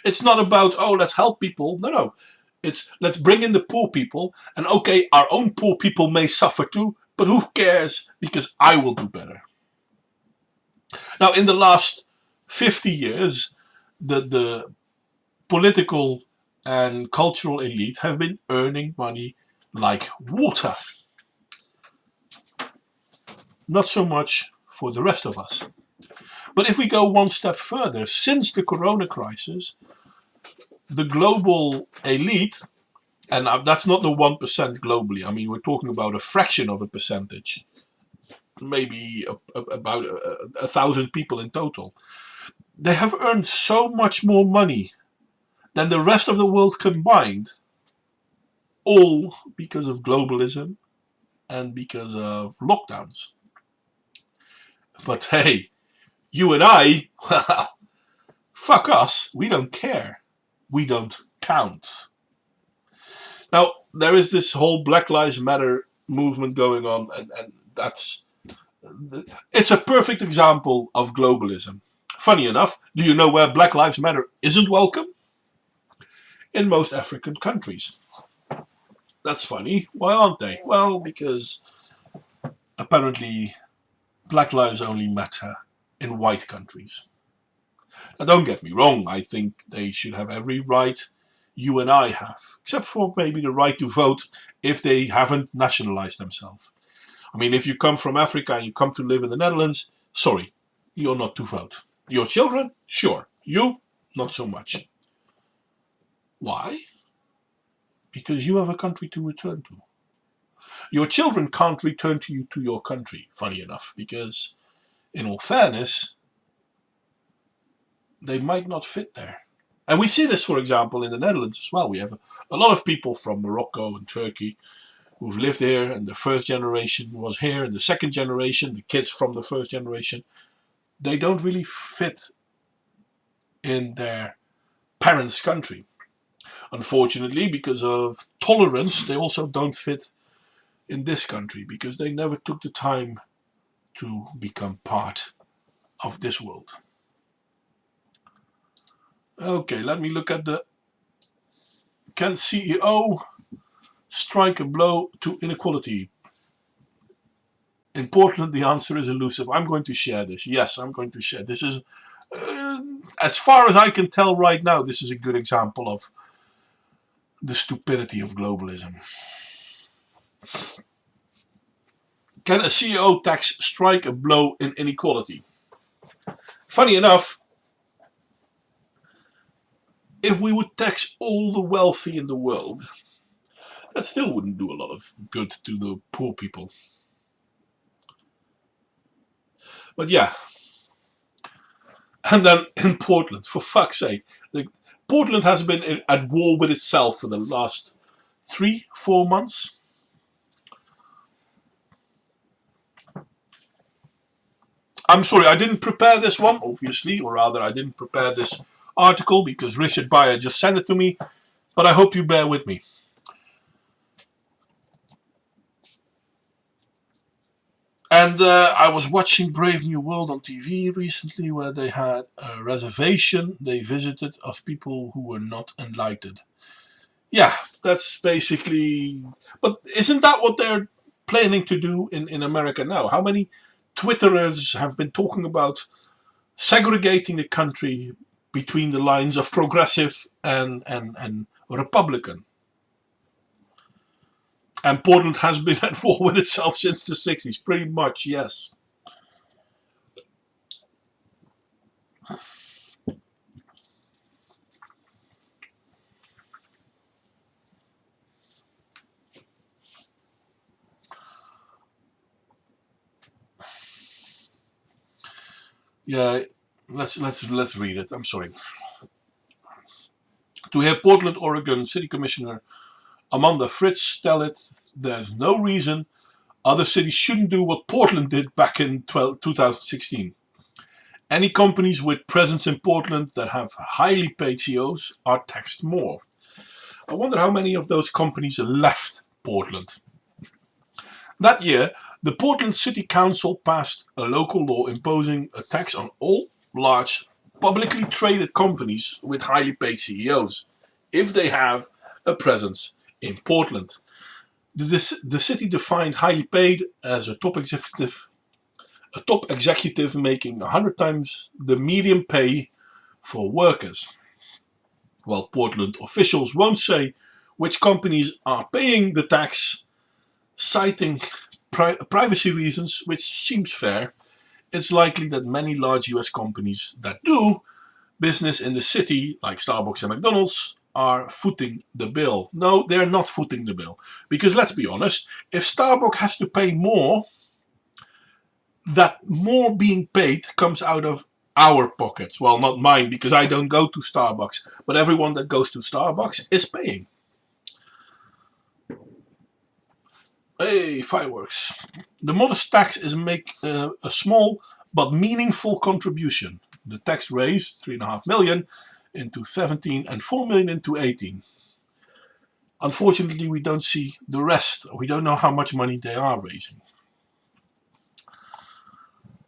It's not about, oh, let's help people. No, no. It's let's bring in the poor people. And okay, our own poor people may suffer too, but who cares? Because I will do better. Now, in the last 50 years, the political and cultural elite have been earning money like water. Not so much for the rest of us. But if we go one step further, since the corona crisis, the global elite, and that's not the 1% globally, I mean, we're talking about a fraction of a percentage, maybe about 1,000 people in total, they have earned so much more money than the rest of the world combined, all because of globalism and because of lockdowns. But hey, you and I, fuck us, we don't care. We don't count. Now, there is this whole Black Lives Matter movement going on, and it's a perfect example of globalism. Funny enough, do you know where Black Lives Matter isn't welcome? In most African countries. That's funny. Why aren't they? Well, because apparently Black lives only matter in white countries. Now, don't get me wrong, I think they should have every right you and I have, except for maybe the right to vote if they haven't nationalized themselves. I mean, if you come from Africa and you come to live in the Netherlands, sorry, you're not to vote. Your children, sure. You, not so much. Why? Because you have a country to return to. Your children can't return to you to your country, funny enough, because in all fairness, they might not fit there. And we see this, for example, in the Netherlands as well. We have a lot of people from Morocco and Turkey who've lived here, and the first generation was here, and the second generation, the kids from the first generation, they don't really fit in their parents' country. Unfortunately, because of tolerance, they also don't fit in this country because they never took the time to become part of this world. Okay, let me look at the... Can CEO strike a blow to inequality? In Portland, the answer is elusive. I'm going to share this. Yes, I'm going to share. This is, as far as I can tell right now, this is a good example of the stupidity of globalism. Can a CEO tax strike a blow in inequality? Funny enough, if we would tax all the wealthy in the world, that still wouldn't do a lot of good to the poor people. But yeah. And then in Portland, for fuck's sake, Portland has been at war with itself for the last 3-4 months. I'm sorry, I didn't prepare this one, obviously, or rather I didn't prepare this article because Richard Bayer just sent it to me, but I hope you bear with me. And I was watching Brave New World on TV recently, where they had a reservation they visited of people who were not enlightened. Yeah, that's basically... But isn't that what they're planning to do in America now? How many Twitterers have been talking about segregating the country between the lines of progressive and Republican? And Portland has been at war with itself since the 60s, pretty much, yes. Yeah, let's read it. I'm sorry. To hear Portland, Oregon City Commissioner Amanda Fritz tell it, there's no reason other cities shouldn't do what Portland did back in 2016. Any companies with presence in Portland that have highly paid CEOs are taxed more. I wonder how many of those companies left Portland. That year, the Portland City Council passed a local law imposing a tax on all large, publicly traded companies with highly paid CEOs, if they have a presence in Portland. The city defined highly paid as a top executive making 100 times the median pay for workers. While Portland officials won't say which companies are paying the tax, citing privacy reasons, which seems fair, it's likely that many large US companies that do business in the city, like Starbucks and McDonald's, are footing the bill. No, they're not footing the bill. Because let's be honest, if Starbucks has to pay more, that more being paid comes out of our pockets. Well, not mine, because I don't go to Starbucks, but everyone that goes to Starbucks is paying. Hey, fireworks. The modest tax is make a small but meaningful contribution. The tax raised $3.5 million into 17 and $4 million into 18. Unfortunately, we don't see the rest. We don't know how much money they are raising.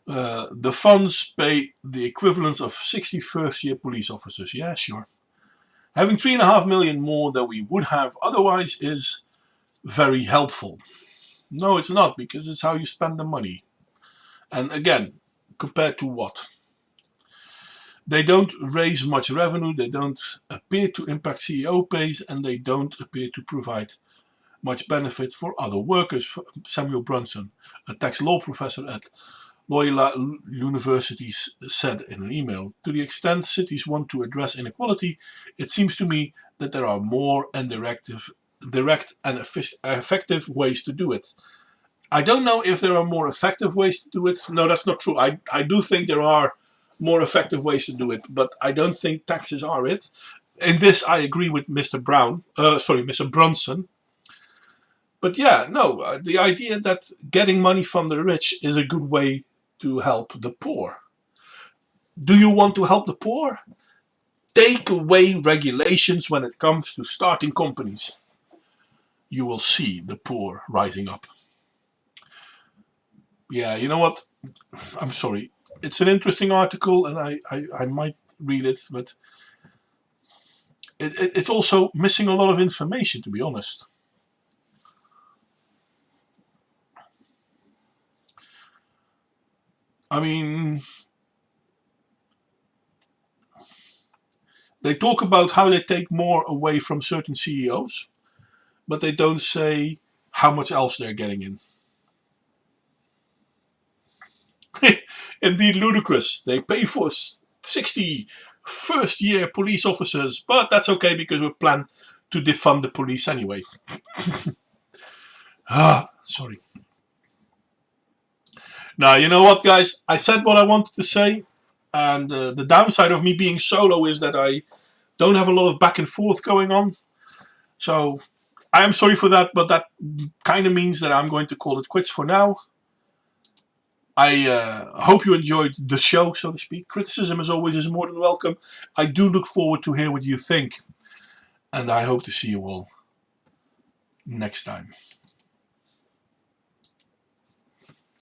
The funds pay the equivalent of 60 first-year police officers. Yeah, sure. Having $3.5 million more than we would have otherwise is very helpful. No, it's not, because it's how you spend the money. And again, compared to what? They don't raise much revenue, they don't appear to impact CEO pays, and they don't appear to provide much benefits for other workers. Samuel Brunson, a tax law professor at Loyola University, said in an email, to the extent cities want to address inequality, it seems to me that there are more and direct and effective ways to do it. I don't know if there are more effective ways to do it. No, that's not true. I do think there are more effective ways to do it, but I don't think taxes are it. In this, I agree with Mr. Brunson. But yeah, no, the idea that getting money from the rich is a good way to help the poor. Do you want to help the poor? Take away regulations when it comes to starting companies. You will see the poor rising up. Yeah, you know what? I'm sorry. It's an interesting article, and I might read it, but it's also missing a lot of information, to be honest. I mean, they talk about how they take more away from certain CEOs, but they don't say how much else they're getting in. Indeed ludicrous. They pay for 60 first-year police officers, but that's okay because we plan to defund the police anyway. Sorry. Now, you know what, guys? I said what I wanted to say, and the downside of me being solo is that I don't have a lot of back and forth going on. So I am sorry for that, but that kind of means that I'm going to call it quits for now. I hope you enjoyed the show, so to speak. Criticism, as always, is more than welcome. I do look forward to hear what you think, and I hope to see you all next time.